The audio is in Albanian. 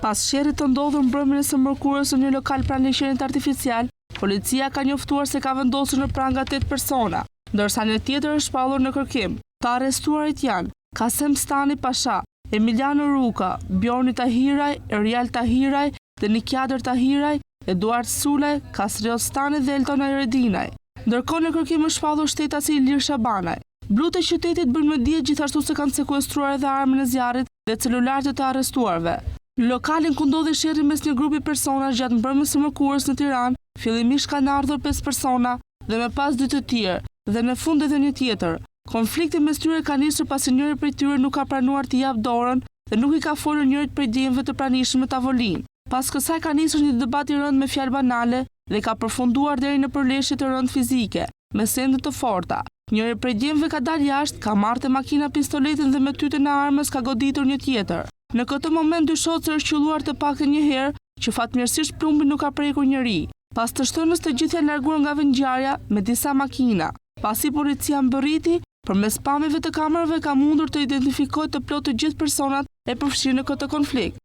Pas sherrit të ndodhur mbrëmjen e së mërkurës në një lokal pranë liçenit artificial, policia ka njoftuar se ka vendosur në pranga 8 persona, ndërsa një tjetër është shpallur në kërkim. Të arrestuarit janë Kasem Stani Pasha, Emiliano Ruka, Bjorni Tahiraj, Erial Tahiraj, Denikiader Tahiraj, Eduard Sulaj, Kasriel Stani dhe Elton Eredinaj. Ndërkohë në kërkim është shpallur shtetasi Ilir Shabanaj. Blut e qytetit bëjnë me dije gjithashtu se kanë sekuestruar edhe armën e zjarrit dhe celularët e të arrestuarve. Në lokalin ku ndodhi sherrri mes një grupi personash gjatë mbrëmjes së mërkurës në Tiranë, fillimisht kanë ardhur 5 persona dhe më pas 2 të tjerë, dhe në fund edhe një tjetër. Konflikti mes tyre ka nisur pasi njëri prej tyre nuk ka pranuar të jap dorën dhe nuk i ka folur njërit prej djemve të pranishëm në tavolinë. Pas kësaj ka nisur një debat i rënd me fjalë banale dhe ka përfunduar deri në përleshje të rënd fizike, me sende të forta. Njëri prej djemve ka dalë jashtë, ka marrë te makina pistoletin dhe me tytën e armës ka goditur një tjetër. Në këtë moment dy shocë është qelluar të paktën një herë, që fatmirësisht plumbi nuk ka prekur njëri. Pas të shtënës të gjithë janë larguar nga vendngjarja me disa makina. Pasi policia mbërriti, përmes pamjeve të kamerave ka mundur të identifikojë të plotë të gjithë personat e përfshirë në këtë konflikt.